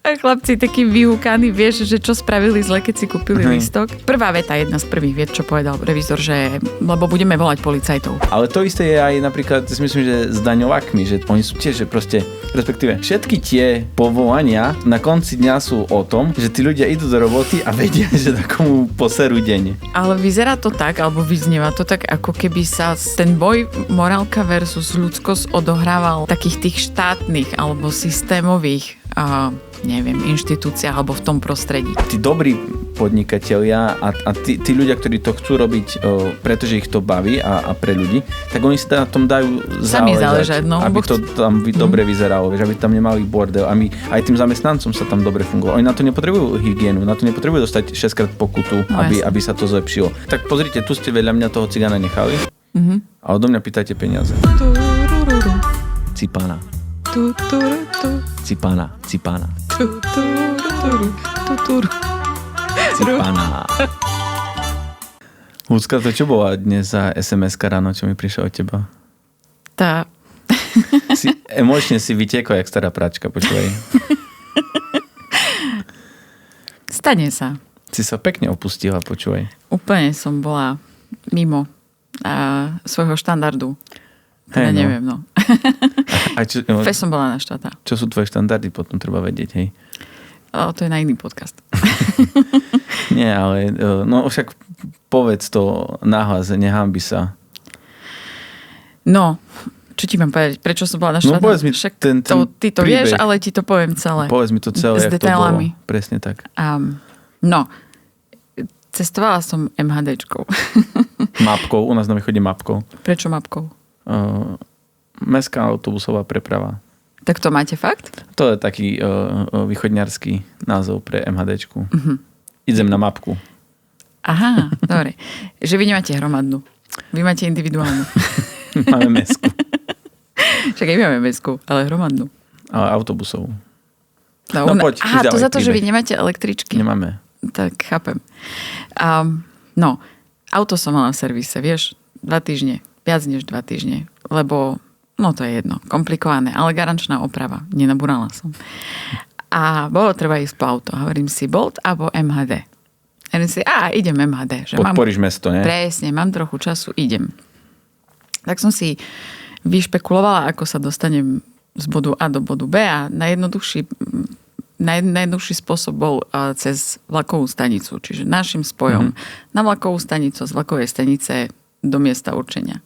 A chlapci takí vyhúkaní, vieš, že čo spravili zle, keď si kúpili lístok. Prvá veta, jedna z prvých vied, čo povedal revizor, že lebo budeme volať policajtov. Ale to isté je aj napríklad, si myslím, že s daňovákmi, že oni sú tiež, že proste, respektíve všetky tie povolania na konci dňa sú o tom, že tí ľudia idú do roboty a vedia, že takomu poserú deň. Ale vyzerá to tak, alebo vyznieva to tak, ako keby sa ten boj morálka versus ľudskosť odohrával v takých tých štátnych alebo systémových neviem, inštitúciách alebo v tom prostredí. Tí dobrí podnikatelia a tí ľudia, ktorí to chcú robiť, pretože ich to baví a pre ľudí, tak oni si na tom dajú záležať, aby to tam dobre vyzeralo, vieš, aby tam nemali bordel a my aj tým zamestnancom sa tam dobre fungovalo. Oni na to nepotrebujú hygienu, na to nepotrebujú dostať 6-krát pokutu, aby sa to zlepšilo. Tak pozrite, tu ste vedľa mňa toho cigána nechali a odo mňa pýtajte peniaze. Cipána. Cipána. Cipána. Ľudská, to čo bola dnes za SMS-ka ráno, čo mi prišla od teba? Emočne si vytiekla, jak stará práčka, počúvaj. Stane sa. Si sa pekne opustila, počúvaj. Úplne som bola mimo svojho štandardu. Teda neviem, no. Som bola naštvatá. Čo sú tvoje štandardy, potom treba vedieť, hej? To je na iný podcast. Nie, ale no však povedz to nahlas, nehanbi sa. No, čo ti mám povedať? Prečo som bola naštvatá? No povedz mi však ten ty to príbeh. vieš, ale ti to poviem celé. Povedz mi to celé, s jak detailami. To bolo. Presne tak. No, cestovala som MHDčkou. Mapkou, u nás na východe mapkou. Prečo mapkou? Mestská autobusová preprava. Tak to máte fakt? To je taký východňarský názov pre MHDčku. Idem na mapku. Aha, dobre. Že vy nemáte hromadnú. Vy máte individuálnu. Máme mestskú. Však aj my máme mestskú, ale hromadnú. Ale autobusovú. No poď, to za to, že vy nemáte električky. Nemáme. Tak chápem. No, auto som mala v servise, vieš, 2 týždne. Viac než 2 týždne, lebo no to je jedno, komplikované, ale garančná oprava, nenabúrala som. A bolo treba ísť po auto. Hovorím si Bolt alebo MHD. Hovorím si, idem MHD. Že podporíš mesto, ne? Presne, mám trochu času, idem. Tak som si vyšpekulovala, ako sa dostanem z bodu A do bodu B a najjednoduchší spôsob bol cez vlakovú stanicu, čiže našim spojom na vlakovú stanicu z vlakovej stanice do miesta určenia.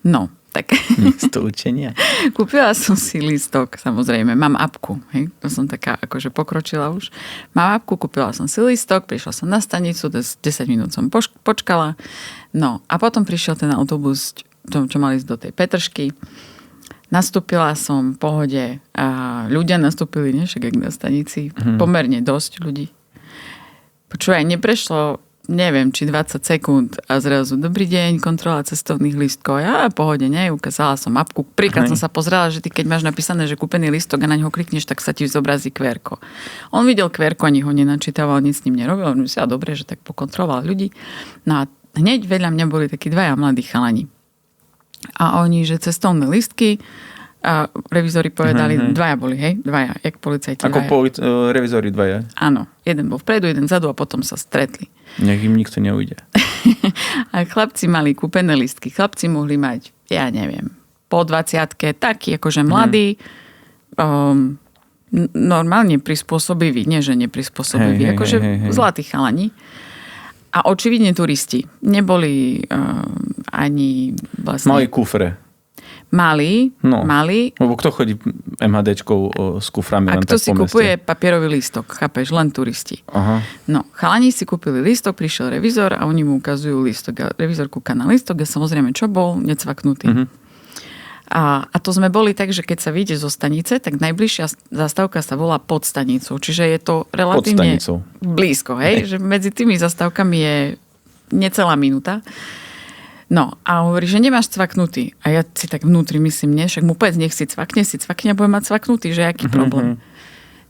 No, tak. Miesto určenia. Kúpila som si lístok, samozrejme. Mám apku, hej? To som taká akože pokročila už. Mám apku, kúpila som si lístok, prišla som na stanicu, 10 minút som počkala. No, a potom prišiel ten autobus, čo mali ísť do tej Petržky. Nastúpila som v pohode a ľudia nastúpili, však na stanici. Pomerne dosť ľudí. Počúvaj, neprešlo neviem, či 20 sekúnd a zrazu dobrý deň, kontrola cestovných lístkov. Ja pohode, ukázala som mapku. Príklad som sa pozrela, že ty keď máš napísané, že kúpený lístok a na ňo klikneš, tak sa ti zobrazí QR-ko. On videl QR-ko, ani ho nenačítaval, nic s ním nerobil. On si dobre, že tak pokontroloval ľudí. No a hneď vedľa mňa boli takí 2 mladí chalani. A oni, že cestovné lístky a revizori povedali, 2 boli, hej? 2, jak policajti. Ako revizori 2. Áno, jeden bol vpredu, jeden vzadu a potom sa stretli. Nech im nikto neujde. A chlapci mali kúpené lístky. Chlapci mohli mať, ja neviem, po 20-ke, takí akože mladí, normálne prispôsobiví, nie že neprispôsobiví, akože zlatí chalani. A očividne turisti. Neboli ani vlastne... Mali kufre. Mali. Lebo kto chodí MHDčkou s kuframi len tak po meste? A kto si kupuje papierový lístok, chápeš, len turisti. Aha. No, chalani si kúpili lístok, prišiel revizor a oni mu ukazujú lístok. A revizor kúka na lístok a samozrejme, čo bol? Necvaknutý. A to sme boli tak, že keď sa vyjde zo stanice, tak najbližšia zastávka sa volá pod stanicou. Čiže je to relatívne blízko, hej? Že medzi tými zastávkami je necelá minúta. No a hovorí, že nemáš cvaknutý. A ja si tak vnútri myslím, nie, však mu povedz, nech si cvakne a budem mať cvaknutý, že aký problém.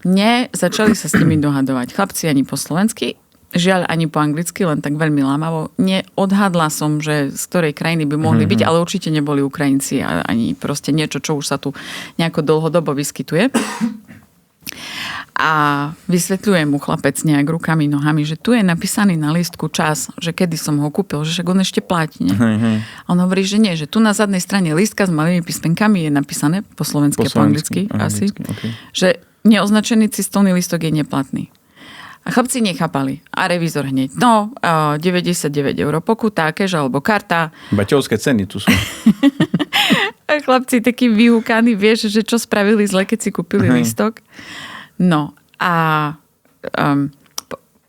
Nie, začali sa s nimi dohadovať. Chlapci ani po slovensky, žiaľ ani po anglicky, len tak veľmi lámavo. Neodhadla som, že z ktorej krajiny by mohli byť, ale určite neboli Ukrajinci ani proste niečo, čo už sa tu nejako dlhodobo vyskytuje. A vysvetľuje mu chlapec nejak rukami, nohami, že tu je napísaný na lístku čas, že kedy som ho kúpil, že však on ešte platí. On hovorí, že nie, že tu na zadnej strane lístka s malými písmenkami je napísané po slovensky a po anglicky asi, okay. Že neoznačený cestovný lístok je neplatný. A chlapci nechápali. A revizor hneď. 99 € pokuta, cash alebo karta. Baťovské ceny tu sú. A chlapci takí vyhúkaní, vieš, že čo spravili zle, keď si kúpili lístok. No a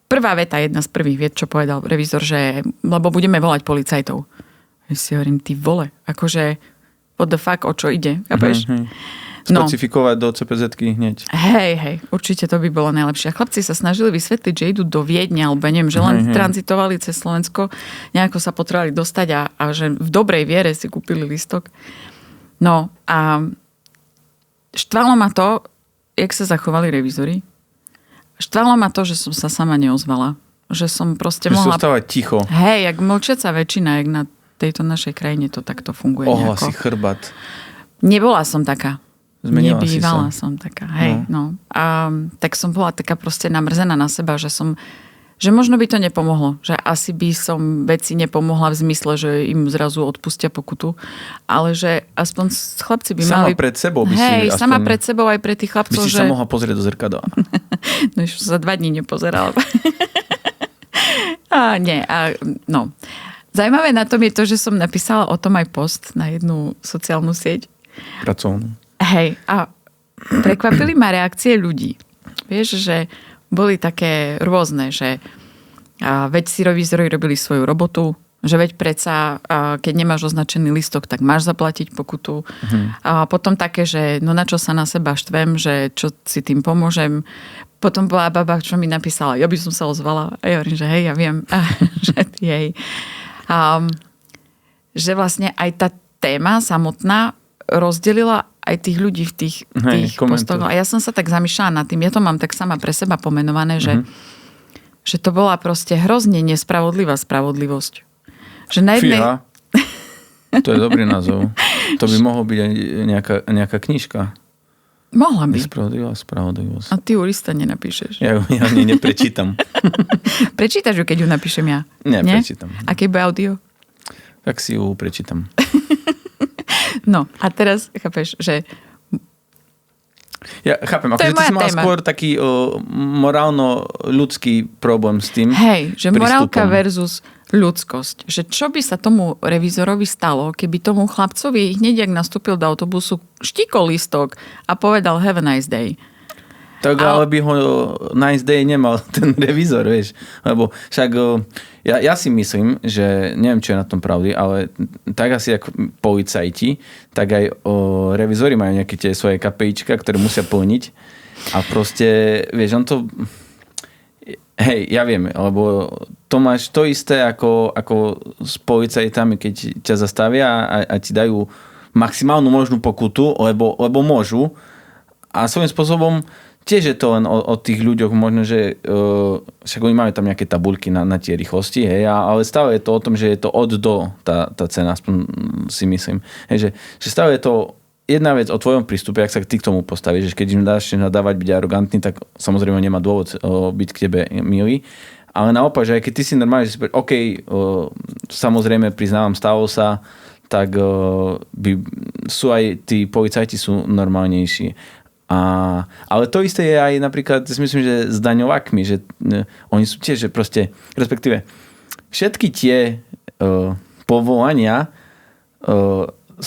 prvá veta, jedna z prvých viet, čo povedal revizor, že lebo budeme volať policajtov. Ja si hovorím, ty vole, akože what the fuck, o čo ide? Specifikovať do CPZ-ky hneď. Hej, určite to by bolo najlepšie. A chlapci sa snažili vysvetliť, že idú do Viedne, alebo neviem, že len tranzitovali cez Slovensko, nejako sa potrebovali dostať a že v dobrej viere si kúpili lístok. No a štvalo ma to, jak sa zachovali revízori. Štvalo ma to, že som sa sama neozvala. Že som proste mohla... Že stávať ticho. Hej, jak mlčiaca väčšina, jak na tejto našej krajine to takto funguje. Ohlasí chrbát. Nebbola som taká. Zmenila Nebývala som taká. Hej, no. A tak som bola taká proste namrzená na seba, že možno by to nepomohlo. Že asi by som veci nepomohla v zmysle, že im zrazu odpustia pokutu. Ale že aspoň chlapci by mali... Sama pred sebou by si... Hej, sama pred sebou aj pre tých chlapcov, by si sa mohla pozrieť do zrkadla. No už sa 2 dní nepozerala. No. Zajímavé na tom je to, že som napísala o tom aj post na jednu sociálnu sieť. Pracovnú. Hej, a prekvapili ma reakcie ľudí. Vieš, že boli také rôzne, že veď si revízori robili svoju robotu, že veď predsa, keď nemáš označený listok, tak máš zaplatiť pokutu. A potom také, že no na čo sa na seba štvem, že čo si tým pomôžem. Potom bola baba, čo mi napísala, ja by som sa ozvala. A ja hovorím, že hej, ja viem, že jej. Že vlastne aj tá téma samotná rozdelila aj tých ľudí v tých postoch. A ja som sa tak zamýšľala nad tým, ja to mám tak sama pre seba pomenované, že to bola proste hrozne nespravodlivá spravodlivosť. Že na jednej... Fíha. To je dobrý názov. To by mohlo byť aj nejaká knižka. Mohla by. Nespravodlivá spravodlivosť. A ty jurista nenapíšeš. Ja neprečítam. Prečítaš ju, keď ju napíšem ja? Prečítam. A keď bude audio? Tak si ju prečítam. No, a teraz chápeš, že... Ja chápem, akože ty si mal skôr taký morálno-ľudský problém s tým. Hej, že prístupom. Morálka versus ľudskosť. Že čo by sa tomu revizorovi stalo, keby tomu chlapcovi hneď, jak nastúpil do autobusu, štíkol lístok a povedal have a nice day. Tak ale by ho nice day nemal ten revizor, vieš. Lebo však ja si myslím, že neviem, čo je na tom pravdy, ale tak asi ako policajti, tak aj revizori majú nejaké tie svoje KPIčka, ktoré musia plniť. A proste, vieš, on to... Hej, ja viem, lebo to máš to isté ako s policajtami, keď ťa zastavia a ti dajú maximálnu možnú pokutu, lebo môžu. A svojím spôsobom tiež je to len o tých ľuďoch, možno, že však oni majú tam nejaké tabuľky na tie rýchlosti, hej, ale stále je to o tom, že je to od do tá cena, aspoň si myslím. Hej, že stále je to jedna vec o tvojom prístupe, ak sa ty k tomu postavíš, že keď im dáš nadávať, byť arogantný, tak samozrejme nemá dôvod byť k tebe milý. Ale naopak, že aj keď ty si normálne, že si OK, samozrejme priznávam, stalo sa, tak sú aj tí policajti sú normálnejší. Ale to isté je aj napríklad, myslím, že s daňovákmi, že oni sú tiež, že proste, respektíve všetky tie povolania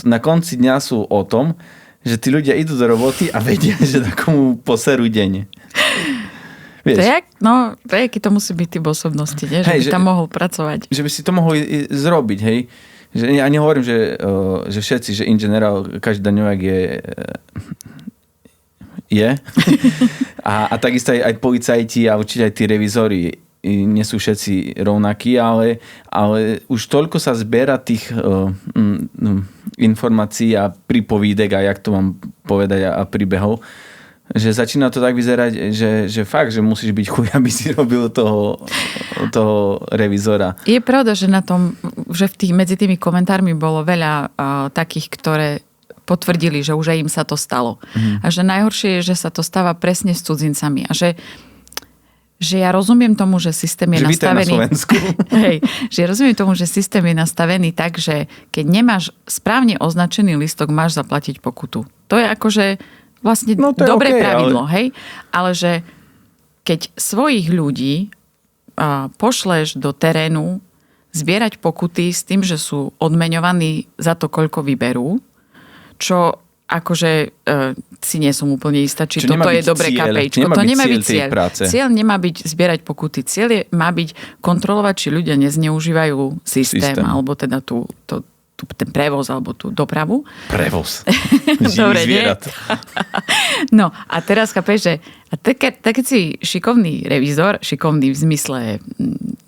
na konci dňa sú o tom, že tí ľudia idú do roboty a vedia, že takomu poserú deň. Vieš? To je, keď to musí byť typ osobnosti, nie? Že by tam mohol pracovať. Že by si to mohol zrobiť, hej. Že ja nehovorím, že všetci, že in general, každý daňovák je. A takisto aj policajti a určite aj tí revizori nie sú všetci rovnakí, ale už toľko sa zbiera tých informácií a pripovídek, a jak to mám povedať, a príbehov, že začína to tak vyzerať, že fakt, že musíš byť chuj, aby si robil toho revizora. Je pravda, že na tom, že medzi tými komentármi bolo veľa takých, ktoré potvrdili, že už aj im sa to stalo. A že najhoršie je, že sa to stáva presne s cudzincami. A že ja rozumiem tomu, že systém je nastavený... Na Slovensku. Hej, že ja rozumiem tomu, že systém je nastavený tak, že keď nemáš správne označený listok, máš zaplatiť pokutu. To je akože vlastne dobré pravidlo, hej? Ale že keď svojich ľudí pošleš do terénu zbierať pokuty s tým, že sú odmeňovaní za to, koľko vyberú, čo akože si nie som úplne istá, či toto je dobré kapejčko. To nemá byť cieľ. Cieľ nemá byť zbierať pokuty. Cieľ má byť kontrolovať, či ľudia nezneužívajú systém. Alebo teda ten prevoz alebo tú dopravu. Prevoz. Dobre, nie? No a teraz chápeš, že keď si šikovný revizor, šikovný v zmysle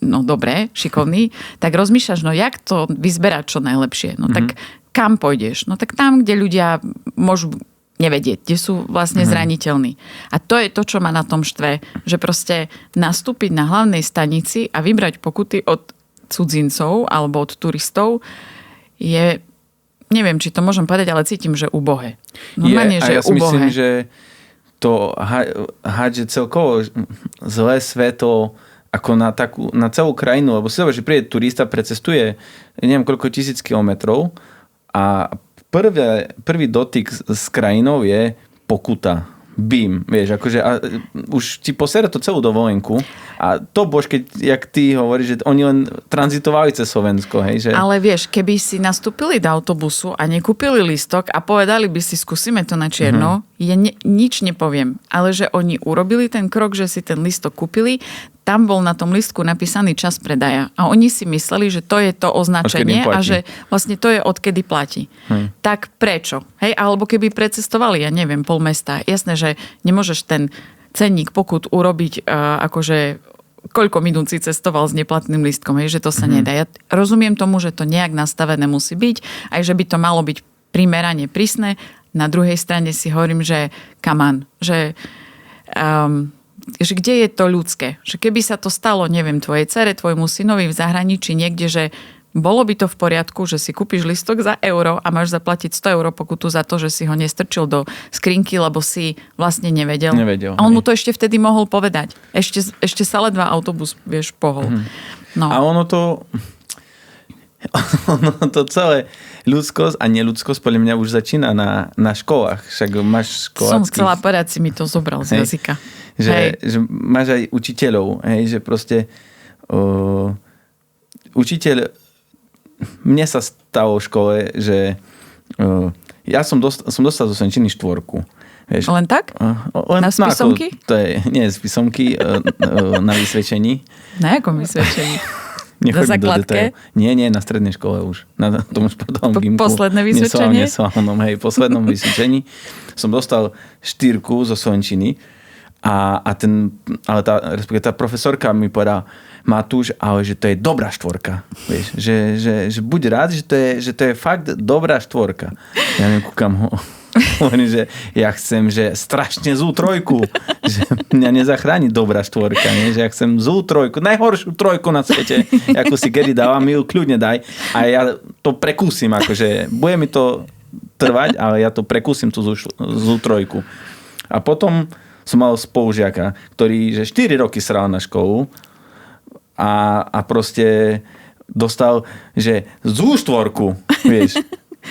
dobre, šikovný, tak rozmýšľaš, jak to vyzberať čo najlepšie. Tak kam pôjdeš? Tak tam, kde ľudia môžu nevedieť, kde sú vlastne zraniteľní. A to je to, čo ma na tom štve, že proste nastúpiť na hlavnej stanici a vybrať pokuty od cudzincov alebo od turistov je, neviem, či to môžem povedať, ale cítim, že ubohé. Normálne, že ja si myslím, že to hádže celkovo zlé svetlo ako na celú krajinu, lebo si dobre, že príde turista, precestuje neviem koľko 1000 kilometrov a prvý dotyk s krajinou je pokuta. Bím, vieš, akože už ti posera to celú dovolenku a to bož, keď, jak ty hovoríš, že oni len tranzitovali cez Slovensko, hej, že... Ale vieš, keby si nastúpili do autobusu a nekúpili listok a povedali by si, skúsime to na čierno, nič nepoviem, ale že oni urobili ten krok, že si ten listok kúpili, tam bol na tom listku napísaný čas predaja a oni si mysleli, že to je to označenie a že vlastne to je odkedy platí. Tak prečo? Hej, alebo keby precestovali, ja neviem, pol mesta. Jasné, že nemôžeš ten cenník pokut urobiť akože koľko minút si cestoval s neplatným listkom, hej, že to sa nedá. Ja rozumiem tomu, že to nejak nastavené musí byť, aj že by to malo byť primerane prísne. Na druhej strane si hovorím, že come on, že kde je to ľudské. Že keby sa to stalo, neviem, tvojej dcere, tvojmu synovi v zahraničí niekde, že bolo by to v poriadku, že si kúpiš listok za euro a máš zaplatiť 100 eur pokutu za to, že si ho nestrčil do skrinky, lebo si vlastne nevedel. A on mu to ešte vtedy mohol povedať. Ešte sa ledva autobus, vieš, pohol. No. A ono to celé ľudskosť a neľudskosť podľa mňa už začína na školách. Však máš školáckých... Som chcela povedať, si mi to zobral z jazyka. Že máš aj učiteľov, hej, že proste učiteľ, mne sa stalo v škole, že ja som dostal zo Senčiny 4. Vieš, len tak? Na spisomky? To je, nie z písomky, na vysvedčení. Na jakom vysvedčení? Na základke? Nie, na strednej škole už. Na tom športovom gymku. Posledné vysvedčenie? Poslednom vysvedčení som dostal 4 zo Slovenčiny ale tá profesorka mi povedala, Matúš, ale že to je dobrá 4. Vieš, že buď rád, že to je fakt dobrá 4. Ja nekúkam hovorím, že ja chcem, že strašne zlú 3. Že mňa nezachráni dobrá 4. Nie? Že ja chcem zlú 3. Najhoršiu 3 na svete, ako si kedy dávam, mi ju kľudne daj a ja to prekúsim, akože bude mi to trvať, ale ja to prekúsim tú zlú 3. A potom som mal spolužiaka, ktorý že 4 roky sral na školu a proste dostal, že zlú 4, vieš.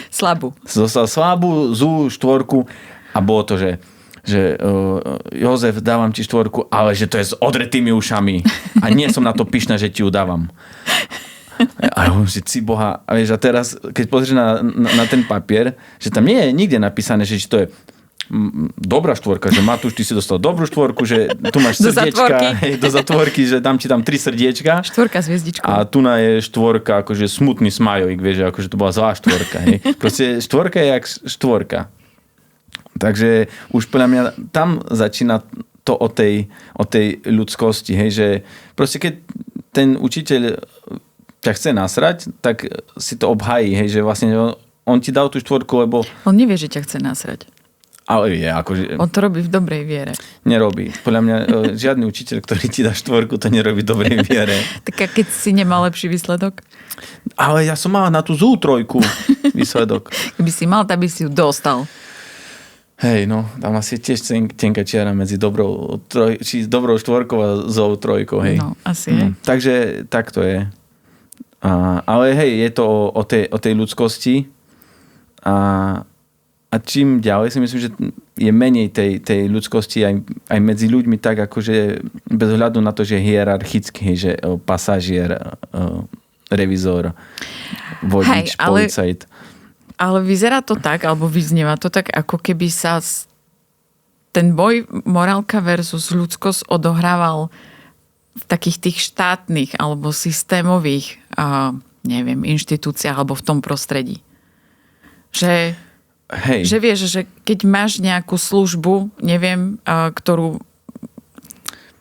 Slabú. Dostal slabú, zlú 4 a bolo to, že Jozef, dávam ti 4, ale že to je s odretými ušami a nie som na to pyšná, že ti ju dávam. A ja hovorím si, Boha, a vieš, a teraz, keď pozrieš na ten papier, že tam nie je nikde napísané, že či to je dobrá 4, že Matúš, ty si dostal dobrú 4, že tu máš srdiečka, do zatvorky, že dám ti tam 3 srdiečka. 4 s hviezdičkou. A tu je 4, akože smutný smajlík, vieš, akože to bola zlá 4. Hej. Proste 4 je jak 4. Takže už podľa mňa tam začína to o tej ľudskosti, hej, že proste keď ten učiteľ ťa chce nasrať, tak si to obhají, hej, že vlastne on ti dal tú 4, lebo... On nevie, že ťa chce nasrať. Ale je, akože... On to robí v dobrej viere. Nerobí. Podľa mňa žiadny učiteľ, ktorý ti dá 4, to nerobí v dobrej viere. Tak a keď si nemal lepší výsledok? Ale ja som mal na tú zlú 3 výsledok. Keby si mal, tak by si ju dostal. Hej, no, tam asi tiež tenká čiara medzi dobrou 4 a zlou 3, hej. No, asi je. Takže tak to je. Ale hej, je to o tej ľudskosti a čím ďalej si myslím, že je menej tej ľudskosti aj medzi ľuďmi tak, akože bez ohľadu na to, že hierarchicky, že pasažier, revizor, vodič, policajt. Ale vyzerá to tak, alebo vyznieva to tak, ako keby sa ten boj morálka versus ľudskosť odohrával v takých tých štátnych alebo systémových inštitúciách alebo v tom prostredí. Že vieš, že keď máš nejakú službu, ktorú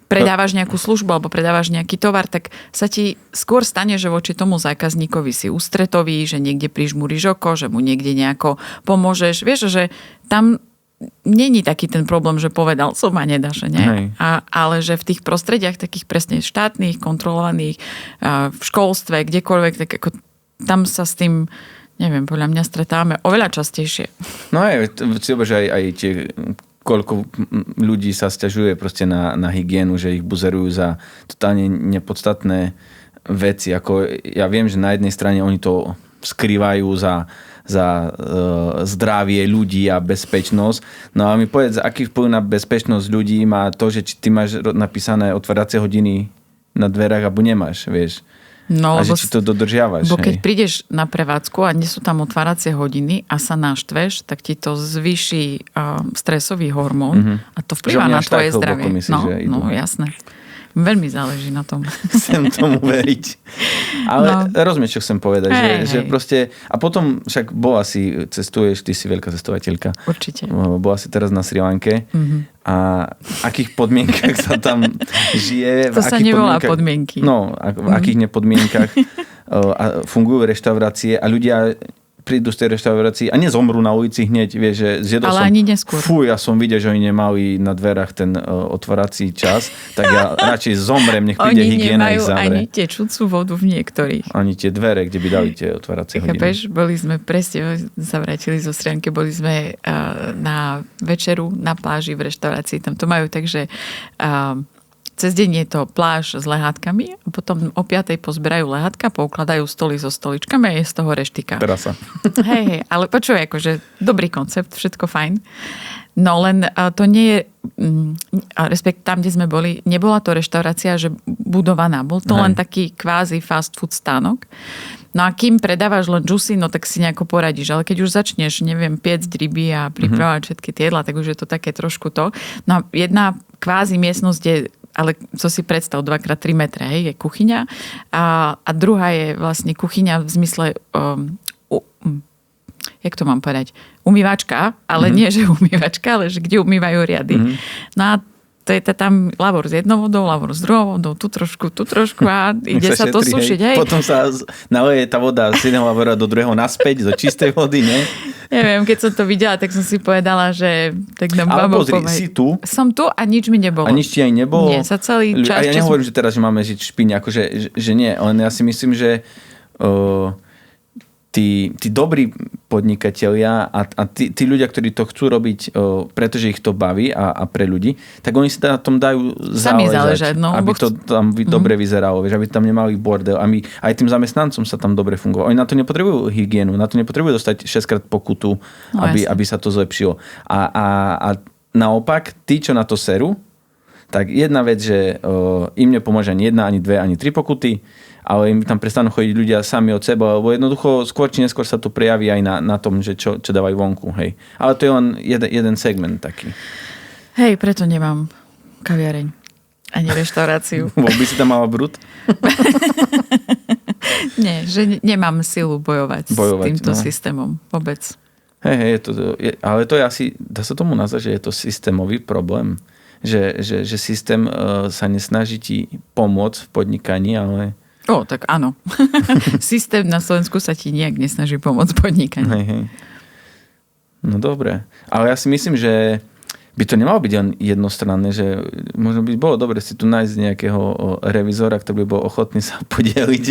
predávaš nejakú službu alebo predávaš nejaký tovar, tak sa ti skôr stane, že voči tomu zákazníkovi si ústretový, že niekde prižmúriš oko, že mu niekde nejako pomôžeš. Vieš, že tam není taký ten problém, že povedal som a nedáš, nie? Ale že v tých prostrediach takých presne štátnych, kontrolovaných, v školstve, kdekoľvek, tak ako tam sa s tým podľa mňa stretávame oveľa častejšie. No že aj tie, koľko ľudí sa sťažuje proste na hygienu, že ich buzerujú za totálne nepodstatné veci. Ako ja viem, že na jednej strane oni to skrývajú za zdravie ľudí a bezpečnosť. No a mi povedz, aký vplyv na bezpečnosť ľudí má to, že ty máš napísané otváracie hodiny na dverách alebo nemáš, vieš. No, a že či to dodržiavaš. Bo keď prídeš na prevádzku a nie sú tam otváracie hodiny a sa naštveš, tak ti to zvýši stresový hormón a to vplyvá na tvoje zdravie. Myslíš, no, jasné. Veľmi záleží na tom. Chcem tomu veriť. Ale rozumieš, čo chcem povedať. Že proste, a potom však cestuješ, ty si veľká cestovateľka. Určite. Bola si teraz na Sri Lanke. A v akých podmienkach sa tam žije? To sa nevolá podmienky. No, v akých nepodmienkach fungujú reštaurácie a ľudia prídu z tej reštaurácii a nezomrú na ulici hneď, vieš, že zjedol som... Ale ani neskôr. Ja som videl, že oni nemali na dverách ten otvárací čas, tak ja radšej zomrem, nech príde hygiena ich zavre. Oni nemajú ani tečúcu vodu v niektorých. Ani tie dvere, kde by dali tie otváracie hodiny. Chápeš, boli sme presne, sa vrátili zo Sri Lanky, boli sme na večeru na pláži v reštaurácii, tam to majú, takže... Cez deň je to pláž s lehátkami a potom o 5:00 pozberajú lehátka, poukladajú stoly so stoličkami a je z toho reštika. Terasa. Hej, ale počuj, akože dobrý koncept, všetko fajn. No len to nie je, respekt tam, kde sme boli, nebola to reštaurácia, že budovaná. Bol to len taký kvázi fast food stánok. No a kým predávaš len džusy, no tak si nejako poradíš. Ale keď už začneš, piecť ryby a pripravovať všetky tie jedlá, tak už je to také trošku to. No a jedna kvázi miestnosť je, ale co si predstav, 2x3 metre, hej, je kuchyňa a druhá je vlastne kuchyňa v zmysle jak to mám povedať, umývačka, ale nie, že umývačka, ale že kde umývajú riady. No a to je tam lavor s jednou vodou, lavor s druhou vodou, tu trošku a ide sa to sušiť. Hej. Potom sa naleje tá voda z jedného lavora do druhého naspäť, do čistej vody, ne? Neviem, keď som to videla, tak som si povedala, že tak nám babo pozri, si tu? Som tu a nič mi nebolo. A nič ti aj nebolo? Nie, sa celý čas... A ja nehovorím, že teraz, že máme žiť v špine, akože, že nie, len ja si myslím, že tí dobrí podnikatelia a tí ľudia, ktorí to chcú robiť, pretože ich to baví a pre ľudí, tak oni si na tom dajú záležať, aby to tam dobre vyzeralo, vieš, aby tam nemali bordel. A my aj tým zamestnancom sa tam dobre fungovalo. Oni na to nepotrebujú hygienu, na to nepotrebujú dostať 6-krát pokutu, aby sa to zlepšilo. A naopak, tí, čo na to serú, tak jedna vec, že im nepomôže ani 1, ani 2, ani 3 pokuty, ale im tam prestanú chodiť ľudia sami od seba, lebo jednoducho skôr či neskôr sa to prejaví aj na tom, že čo dávajú vonku. Hej. Ale to je len jeden segment taký. Hej, preto nemám kaviareň. Ani reštauráciu. Bol by si tam mala brud? Nie, že nemám silu bojovať s týmto systémom. Vôbec. Hej, ale to je asi, dá sa tomu nazvať, že je to systémový problém. Že systém sa nesnaží ti pomôcť v podnikaní, ale... Tak áno. Systém na Slovensku sa ti nejak nesnaží pomôcť podnikaniu. Hej. No dobre. Ale ja si myslím, že by to nemalo byť jednostranné, že možno by bolo dobre si tu nájsť nejakého revizora, ktorý by bol ochotný sa podeliť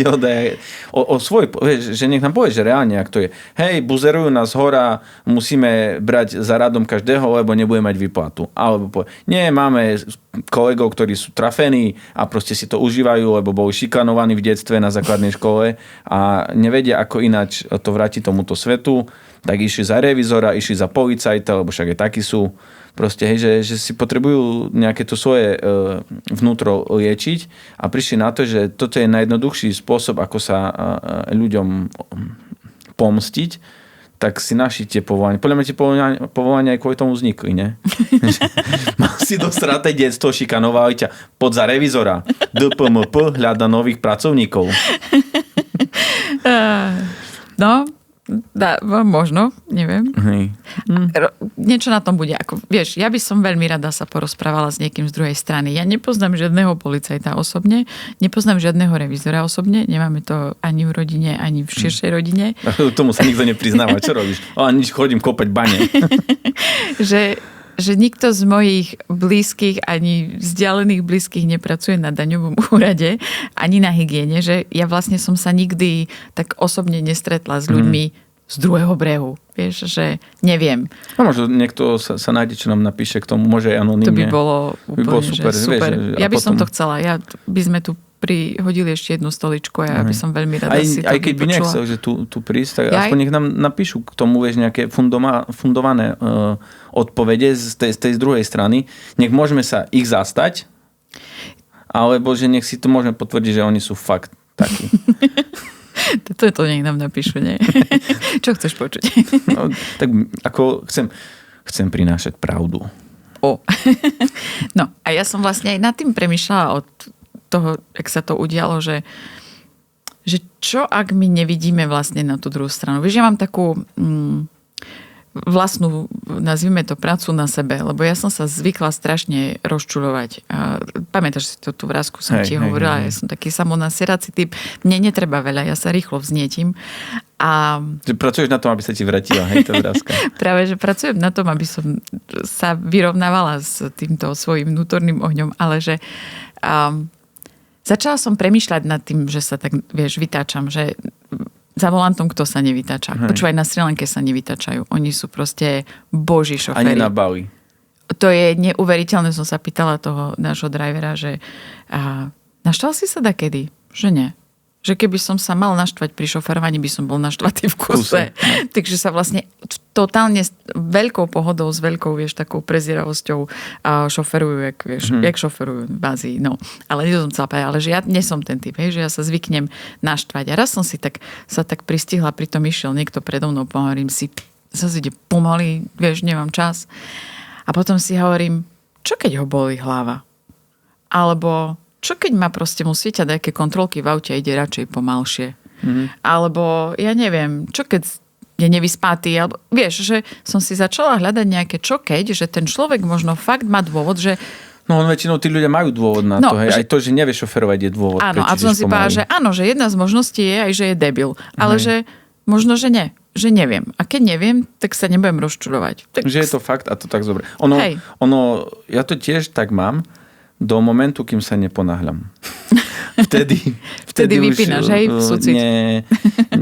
o svoj, vieš, že nech nám povie, že reálne, ak to je. Hej, buzerujú nás hora, musíme brať za radom každého, lebo nebudeme mať výplatu. Alebo povie, nie, máme kolegov, ktorí sú trafení a proste si to užívajú, lebo boli šikanovaní v detstve na základnej škole a nevedia, ako ináč to vrátiť tomuto svetu, tak išli za revizora, išli za policajta, lebo však aj takí sú. Proste, hej, že si potrebujú nejaké to svoje vnútro liečiť a prišli na to, že toto je najjednoduchší spôsob, ako sa ľuďom pomstiť, tak si našite povolanie. Podľa mňa tie povolania aj kvôli tomu vznikli, ne? Mal si dosť detstvo, šikanovali ťa pod za revizora. DPMP hľada nových pracovníkov. No, možno, neviem. Niečo na tom bude. Ako, vieš, ja by som veľmi rada sa porozprávala s niekým z druhej strany. Ja nepoznám žiadneho policajta osobne, nepoznám žiadneho revizora osobne, nemáme to ani v rodine, ani v širšej rodine. A k tomu sa nikto nepriznáva. Čo robíš? Nič, chodím kopať bane. že nikto z mojich blízkych ani vzdialených blízkych nepracuje na daňovom úrade ani na hygiene, že ja vlastne som sa nikdy tak osobne nestretla s ľuďmi z druhého brehu. Vieš, že neviem. A možno niekto sa nájde, čo nám napíše k tomu, môže aj anonymne. To by bolo úplne super. Super. Vieš, ja by som to chcela. By sme tu prihodili ešte jednu stoličku a ja by som veľmi rada si to vypočula. Aj keď by nechcel, že tu prísť, tak aspoň nech nám napíšu k tomu, vieš, nejaké fundované odpovede z tej druhej strany. Nech môžeme sa ich zastať, alebo že nech si to môžeme potvrdiť, že oni sú fakt takí. To nech nám napíšu, nie? Čo chceš počuť? No, tak ako chcem prinášať pravdu. No a ja som vlastne aj nad tým premýšľala od toho, jak sa to udialo, že čo ak my nevidíme vlastne na tú druhú stranu. Vieš, ja mám takú vlastnú, nazvime to, prácu na sebe, lebo ja som sa zvykla strašne rozčuľovať. Pamätáš si to tu v Rásku, som ti hovorila, ja som taký samonasierací typ. Mne netreba veľa, ja sa rýchlo vznietím. Že pracuješ na tom, aby sa ti vrátila, hej, to Vrázka. Práve, že pracujem na tom, aby som sa vyrovnávala s týmto svojím vnútorným ohňom, ale že začala som premýšľať nad tým, že sa tak, vieš, vytáčam, že za volantom kto sa nevytáča. Počúvaj, na Sri Lanke sa nevytáčajú. Oni sú proste boží šoféri. Ani na Bali. To je neuveriteľné. Som sa pýtala toho nášho drivera, že naštval si sa dakedy? Že nie. Že keby som sa mal naštvať pri šoferovaní, by som bol naštvatý v kuse. Takže sa vlastne totálne s veľkou pohodou, s veľkou, vieš, takou prezieravosťou šoferujú, jak šoferujú v Ázii. No, ale nie som chcela povedať, ale že ja nie som ten typ, že ja sa zvyknem naštvať. A raz som sa tak pristihla, pritom išiel niekto predo mnou, hovorím si, zase ide pomaly, vieš, nemám čas. A potom si hovorím, čo keď ho bolí hlava? Alebo čo keď ma proste musí ťa nejaké kontrolky v aute a ide radšej pomalšie? Alebo ja neviem, čo keď je nevyspatý? Alebo, vieš, že som si začala hľadať nejaké čo keď, že ten človek možno fakt má dôvod, že no väčšinou tí ľudia majú dôvod na to, hej. Aj to, že nevie šoferovať, je dôvod. Áno, a som si povedala, že áno, že jedna z možností je aj, že je debil. Ale že možno, že nie. Že neviem. A keď neviem, tak sa nebudem rozčuľovať. Tak že je to fakt a to tak zobre. Ja to tiež tak mám, do momentu, kým sa neponáhľam. Vtedy vypínaš, hej, v súcit.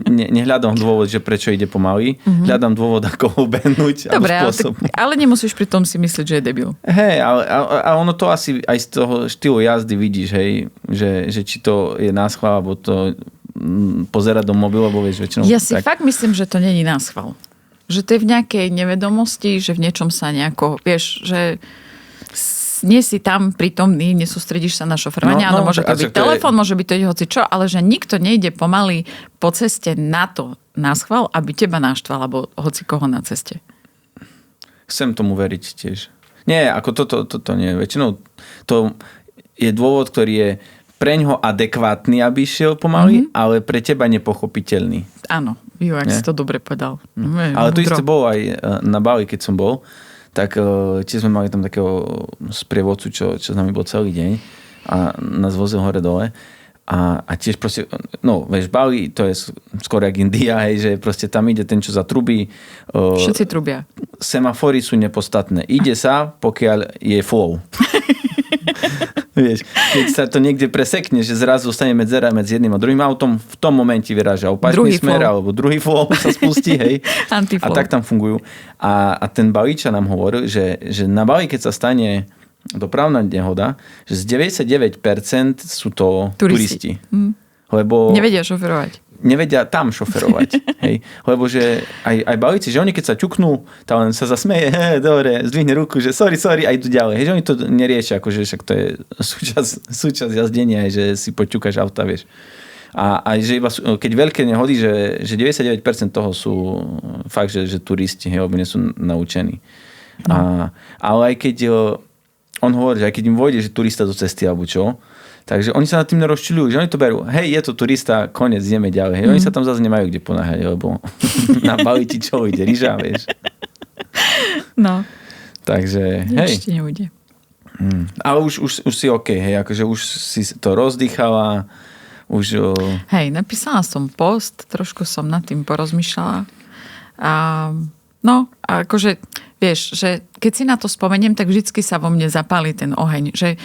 Nehľadám dôvod, že prečo ide pomaly. Hľadám dôvod, ako ho behnúť. Dobre, ale nemusíš pri tom si myslieť, že je debil. Hej, ale ono to asi aj z toho štýlu jazdy vidíš, hej, že či to je náschvál, alebo to pozerať do mobilu, alebo vieš väčšinou. Ja si fakt myslím, že to není náschvál. Že to je v nejakej nevedomosti, že v niečom sa nejako, vieš, že nie si tam prítomný, nesústredíš sa na šofrovanie, ale môže to byť telefón, môže byť to hocičo, ale že nikto nejde pomaly po ceste na to naschvál, aby teba naštval, alebo hoci koho na ceste. Chcem tomu veriť tiež. Nie, ako toto nie. Väčšinou to je dôvod, ktorý je preňho adekvátny, aby šiel pomaly, ale pre teba nepochopiteľný. Áno, ak si to dobre povedal. Ale to isté bolo aj na Bali, keď som bol. Tak tiež sme mali tam takého sprievodcu, čo s nami bol celý deň a nás vozil hore dole A tiež proste, no, vieš, Bali, to je skoro jak India, hej, že proste tam ide ten, čo zatrubí. Všetci trubia. Semafory sú nepodstatné. Ide sa, pokiaľ je flow. Vieš, keď sa to niekde presekne, že zrazu zostane medzera medzi jedným a druhým autom, v tom momente vyráža opačný smer, alebo druhý flow sa spustí, hej. A tak tam fungujú. A ten Baličan nám hovoril, že na Bali, keď sa stane dopravná nehoda, že z 99% sú to turisti. Lebo nevedia šoferovať. Nevedia tam šoferovať. Hej. Lebo že aj Balíci, že oni keď sa ťuknú, tá len sa zasmeje, dobre, zdvihne ruku, že sorry, a idú ďalej. Hej, že oni to neriešia, akože však to je súčasť jazdenia, že si poťukáš auta, vieš. A že iba, keď veľké nehody, že 99% toho sú fakt, že turisti, hej, lebo nie sú naučení. No. Ale aj keď on hovorí, že aj keď im vojde, že turista do cesty alebo čo, takže oni sa nad tým nerozčiľujú, že oni to berú, hej, je to turista, konec, ideme ďalej. Hej, oni sa tam zase nemajú kde ponáhľať, lebo na Bali ti čo ide, ryža, vieš. No. Takže, nič ti neujde. Ale už si OK, hej, akože už si to rozdýchala, už... Hej, napísala som post, trošku som nad tým porozmýšľala. No, a akože, vieš, že keď si na to spomeniem, tak vždycky sa vo mne zapáli ten oheň, že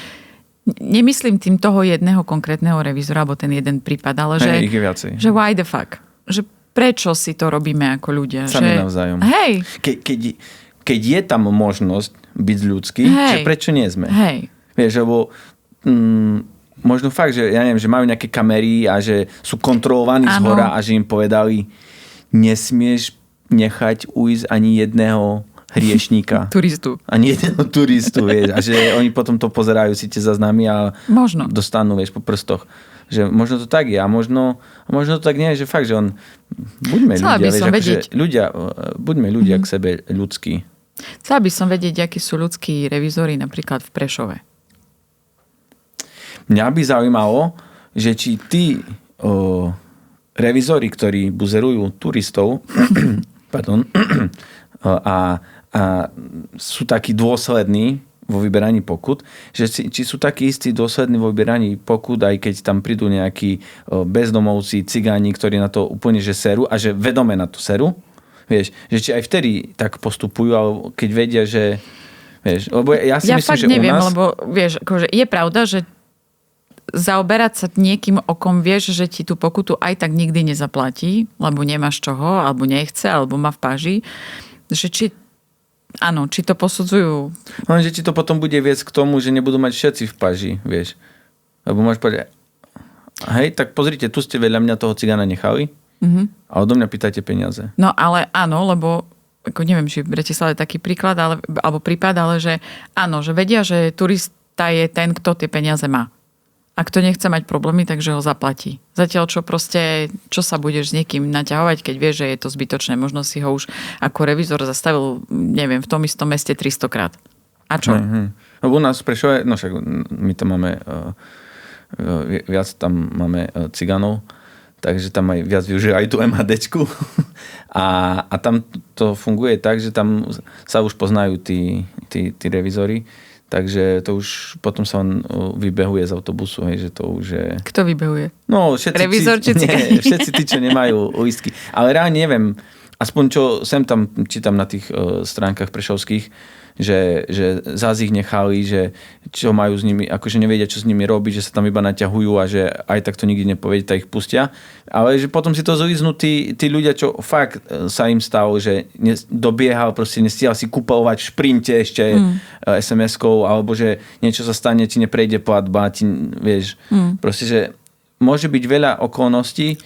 nemyslím tým toho jedného konkrétneho revízora, alebo ten jeden prípad, ale že why the fuck? Že prečo si to robíme ako ľudia? Sami navzájom. Hej. Keď je tam možnosť byť ľudský, že prečo nie sme? Hej. Vieš, lebo možno fakt, že ja neviem, že majú nejaké kamery a že sú kontrolovaní zhora a že im povedali, nesmieš nechať ujsť ani jedného hriešníka. Turistu. Ani jedného turistu, vieš. A že oni potom to pozerajú si tie záznamy a možno dostanú, vieš, po prstoch. Že možno to tak je a možno to tak nie je, že fakt, že buďme ľudia, vieš, akože buďme ľudia k sebe ľudskí. Chcela by som vedieť, akí sú ľudskí revízori napríklad v Prešove. Mňa by zaujímalo, že či tí revízori, ktorí buzerujú turistov pardon, a sú takí dôslední vo vyberaní pokut, že či sú takí istí dôslední vo vyberaní pokut, aj keď tam prídu nejakí bezdomovci, cigáni, ktorí na to úplne že seru a že vedome na to seru, vieš, že či aj vtedy tak postupujú, alebo keď vedia, že vieš, lebo ja si myslím, fakt že neviem, u nás... lebo vieš, akože je pravda, že zaoberať sa niekým, o kom vieš, že ti tú pokutu aj tak nikdy nezaplatí, lebo nemáš čoho, alebo nechce, alebo má v páži, že či to posudzujú. Že či to potom bude viesť k tomu, že nebudú mať všetci v páži, vieš. Lebo máš povedať, hej, tak pozrite, tu ste vedľa mňa toho cigána nechali a odo mňa pýtajte peniaze. No ale áno, lebo ako neviem, či v Bratislave je taký príklad, alebo prípad, ale že áno, že vedia, že turista je ten, kto tie peniaze má. A kto nechce mať problémy, takže ho zaplatí. Zatiaľ, čo sa budeš s niekým naťahovať, keď vieš, že je to zbytočné. Možno si ho už ako revízor zastavil, neviem, v tom istom meste 300 krát. A čo? U nás v Prešove, no však my tam máme viac tam máme cigánov, takže tam aj viac využívajú tú MHDčku. A tam to funguje tak, že tam sa už poznajú tí revízori. Takže to už potom sa on vybehuje z autobusu, hej, že to už je... Kto vybehuje? No, všetci, revízor či cigáni? Všetci tí, čo nemajú uistky. Ale reálne neviem, aspoň čo sem tam čítam na tých stránkach prešovských, že zás ich nechali, že čo majú s nimi, akože nevedia, čo s nimi robiť, že sa tam iba naťahujú a že aj tak to nikdy nepovedia, tak ich pustia. Ale že potom si to zlíznú tí ľudia, čo fakt sa im stalo, že dobiehal, proste nestíhal si kupovať v šprinte ešte SMS-kou, alebo že niečo sa stane, ti neprejde platba, vieš. Proste, že môže byť veľa okolností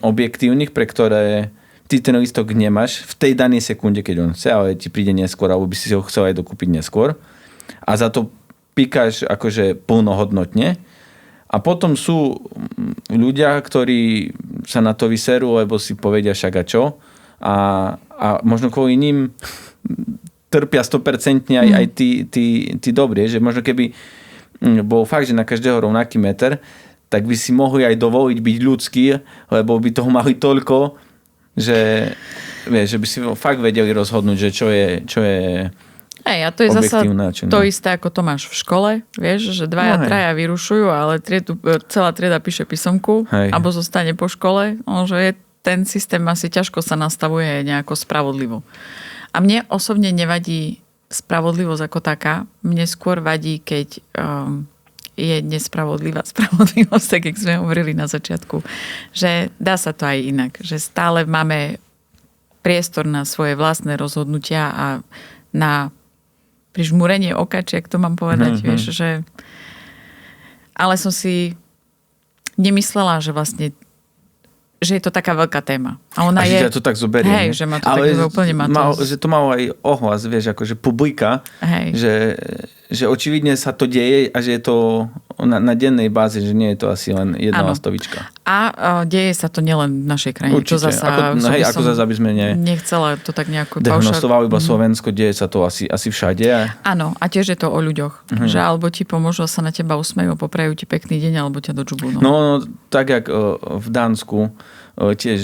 objektívnych, pre ktoré ty ten listok nemáš v tej danej sekunde, keď on chce, ale ti príde neskôr, alebo by si ho chcel aj dokúpiť neskôr. A za to píkaš akože plnohodnotne. A potom sú ľudia, ktorí sa na to vyserú, lebo si povedia však a čo. A možno kvôli ním trpia 100% aj tí dobrí. Že možno keby bol fakt, že na každého rovnaký meter, tak by si mohli aj dovoliť byť ľudský, lebo by toho mali toľko, že, vieš, že by si fakt vedeli rozhodnúť, že čo je Hej, a to je zasa to isté, ako to máš v škole, vieš, že traja vyrušujú, ale celá trieda píše písomku, alebo zostane po škole, že ten systém asi ťažko sa nastavuje nejako spravodlivo. A mne osobne nevadí spravodlivosť ako taká, mne skôr vadí, keď je nespravodlivá spravodlivosť, tak jak sme hovorili na začiatku, že dá sa to aj inak, že stále máme priestor na svoje vlastné rozhodnutia a na prižmúrenie oka, či ak to mám povedať, vieš, že... Ale som si nemyslela, že vlastne že je to taká veľká téma. A ona že to tak zoberie. Hej, že ma to ale tak úplne že to malo aj ohlas, vieš, akože publika, že očividne sa to deje a že je to na dennej báze, že nie je to asi len jedna lastovička. A deje sa to nielen v našej krajine. Určite. Ako zase, aby sme nechcela to tak nejako dehnostovali iba Slovensko, deje sa to asi všade. Áno, a tiež je to o ľuďoch. Že alebo ti pomôžu, sa na teba usmejú, poprajú ti pekný deň, alebo ťa dočubú. No, tak jak v Dánsku, tiež,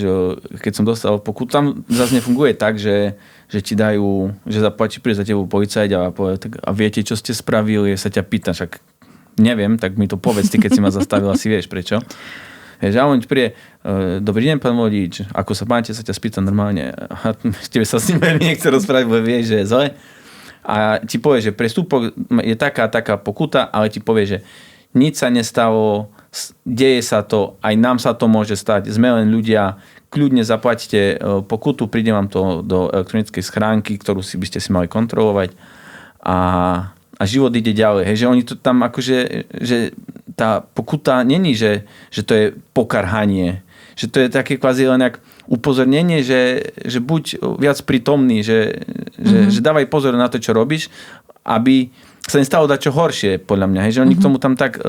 keď som dostal pokutu, tam zase nefunguje tak, že ti dajú, že príde za tebou policajt a povie, a viete, čo ste spravili, sa ťa pýta, však neviem, tak mi to povedz ty, keď si ma zastavil, asi vieš prečo. A on ti príde, dobrý deň, pán vodič, ako sa máte, sa ťa spýta normálne, a tebe sa s ním veľmi nechce rozprávať, bo vieš, že je zle. A ti povie, že prestúpok je taká pokuta, ale ti povie, že nič sa nestalo, deje sa to, aj nám sa to môže stať, sme len ľudia, kľudne zaplatíte pokutu, príde vám to do elektronickej schránky, ktorú by ste si mali kontrolovať a život ide ďalej. Hej, že oni to tam akože, že tá pokuta není, že to je pokarhanie, že to je také kvázi len jak upozornenie, že buď viac prítomný, že dávaj pozor na to, čo robíš, aby sa nestalo dačo horšie, podľa mňa. Hej, že oni k tomu tam tak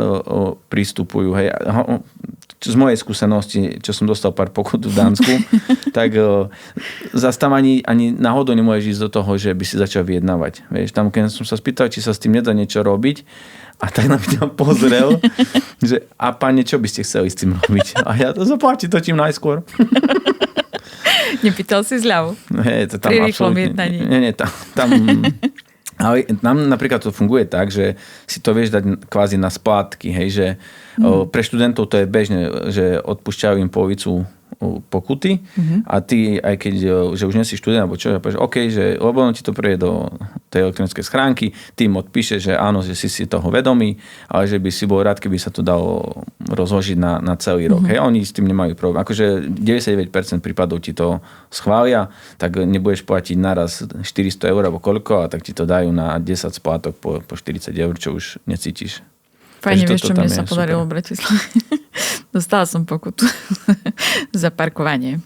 pristupujú. Hej. Z mojej skúsenosti, čo som dostal pár pokut v Dánsku, tak zase tam ani náhodou nemôžeš ísť do toho, že by si začal vyjednávať. Vieš, tam keď som sa spýtal, či sa s tým nedá niečo robiť, a tak na mňa pozrel, že a páne, čo by ste chceli s tým robiť? A ja to zaplatím to čím najskôr. Nepýtal si zľavu? Hej, to tam pri rýchlom jednaní. Nie, tam ale nám napríklad to funguje tak, že si to vieš dať kvázi na splátky, hej, že pre študentov to je bežné, že odpúšťajú im polovicu pokuty a ty, aj keď že už nie si študent, alebo čo, povieš, OK, že lebo ti to príde do tej elektronickej schránky, ty im odpíše, že áno, že si toho vedomý, ale že by si bol rád, keby sa to dalo rozložiť na celý rok. Hej, oni s tým nemajú problém. Akože 99% prípadov ti to schvália, tak nebudeš platiť naraz 400 eur alebo koľko, a tak ti to dajú na 10 splátok po 40 eur, čo už necítiš. Fajne, vieš, čo mne sa podarilo v Bratislave. Dostala som pokutu za parkovanie.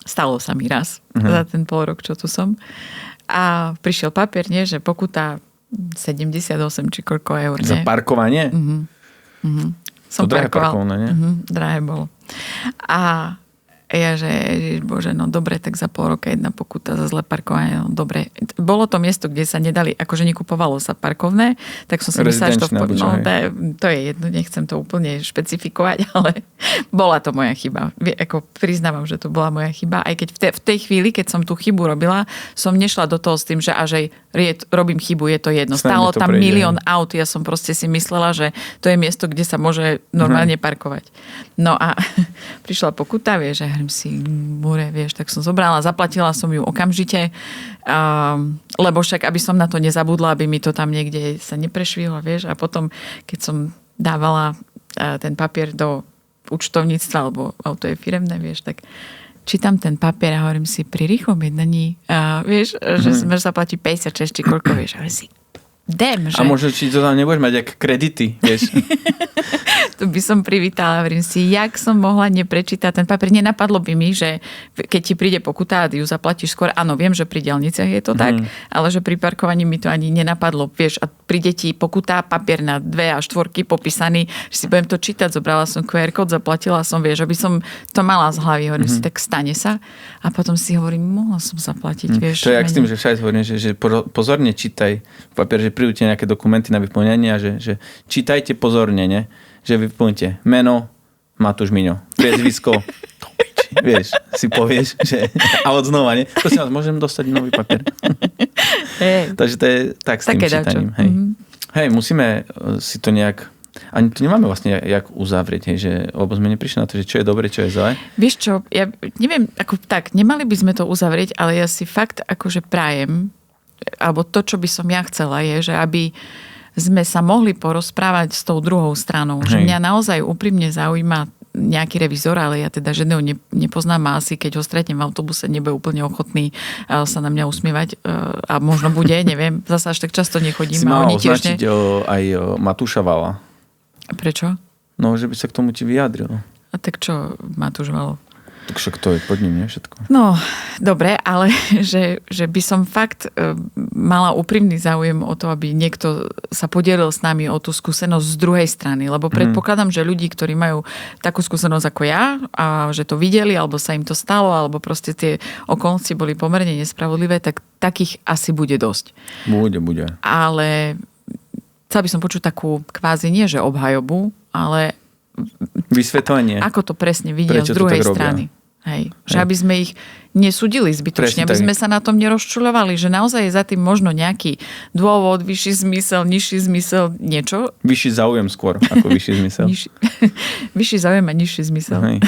Stalo sa mi raz za ten pol rok, čo tu som. A prišiel papier, nie, že pokuta 78 či koľko eur. Za parkovanie? Som to drahé parkovanie, nie? Drahé bolo. A ja, že Ježišbože, no dobre, tak za pol roka jedna pokuta za zlé parkovanie, no dobre. Bolo to miesto, kde sa nedali, akože nekupovalo sa parkovné, tak som si myslela, že to je jedno, nechcem to úplne špecifikovať, ale bola to moja chyba. Ako priznávam, že to bola moja chyba, aj keď v tej chvíli, keď som tú chybu robila, som nešla do toho s tým, že robím chybu, je to jedno. Stálo tam milión aut, ja som proste si myslela, že to je miesto, kde sa môže normálne parkovať. No a prišla pokuta, vieš, že si múre, vieš, tak som zobrala, zaplatila som ju okamžite, lebo však, aby som na to nezabudla, aby mi to tam niekde sa neprešvihlo, vieš, a potom, keď som dávala ten papier do účtovníctva, alebo auto je firemné, vieš, tak čítam ten papier a hovorím si, pri rýchlom jednaní, vieš, že sme zaplatí 56 či koľko, vieš, ale si že... A možno, či to tam nebudeš mať jak kredity, vieš. To by som privítala, hovorím si, jak som mohla neprečítať ten papier. Nenapadlo by mi, že keď ti príde pokuta a ju zaplatíš skôr, áno, viem, že pri diaľniciach je to tak, ale že pri parkovaní mi to ani nenapadlo, vieš, a príde ti pokuta, papier na 2 a 4 popísaný, že si budem to čítať, zobrala som QR kód, zaplatila som, vieš, aby som to mala z hlavy, hovorím si, tak stane sa a potom si hovorím, mohla som zaplatiť, vieš. To je jak s tým, že všade hovorím, že pozorne čítaj papier, že prídu ti nejaké dokumenty na vyplnenie a že čítajte pozorne, ne? Že vyplňte meno Matúš Miňo, priezvisko vieš, si povieš, že a odznova, nie? Prosím vás, môžem dostať nový papier? Takže to je tak s tým čítaním. Hej. Hej, musíme si to nejak... Ani tu nemáme vlastne jak uzavrieť, hej, že, lebo sme neprišli na to, že čo je dobre, čo je zlé. Vieš čo, ja neviem, ako tak, nemali by sme to uzavrieť, ale ja si fakt akože prajem, alebo to, čo by som ja chcela, je, že aby sme sa mohli porozprávať s tou druhou stranou. Že mňa naozaj úprimne zaujíma nejaký revizor, ale ja teda žiadneho nepoznám a asi keď ho stretnem v autobuse, nebude úplne ochotný sa na mňa usmievať a možno bude, neviem, zase až tak často nechodím. Si mala označiť aj Matúša Vala. Prečo? No, že by sa k tomu ti vyjadril. A tak čo Matúš Val? Tak však to je pod ním, nie všetko. No, dobre, ale že by som fakt mala úprimný záujem o to, aby niekto sa podielil s nami o tú skúsenosť z druhej strany, lebo predpokladám, že ľudí, ktorí majú takú skúsenosť ako ja a že to videli, alebo sa im to stalo, alebo proste tie okolnosti boli pomerne nespravodlivé, tak takých asi bude dosť. Bude. Ale chcela by som počuť takú kvázi nie, že obhajobu, ale vysvetlenie. Ako to presne vidia z druhej strany. Hej. Že aby sme ich nesúdili zbytočne, aby sme sa na tom nerozčuľovali, že naozaj je za tým možno nejaký dôvod, vyšší zmysel, nižší zmysel, niečo. Vyšší záujem skôr, ako vyšší zmysel. Vyšší záujem a nižší zmysel.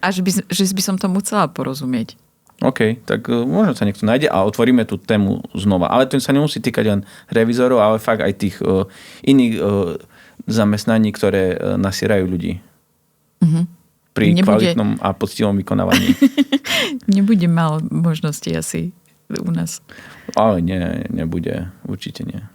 A že by som tomu chcela porozumieť. OK, tak možno sa niekto nájde a otvoríme tú tému znova. Ale to sa nemusí týkať len revizorov, ale fakt aj tých iných zamestnaní, ktoré nasierajú ľudí. Pri kvalitnom a poctivom vykonávaní. Nebude málo možností asi u nás. Ale nebude. Určite nie.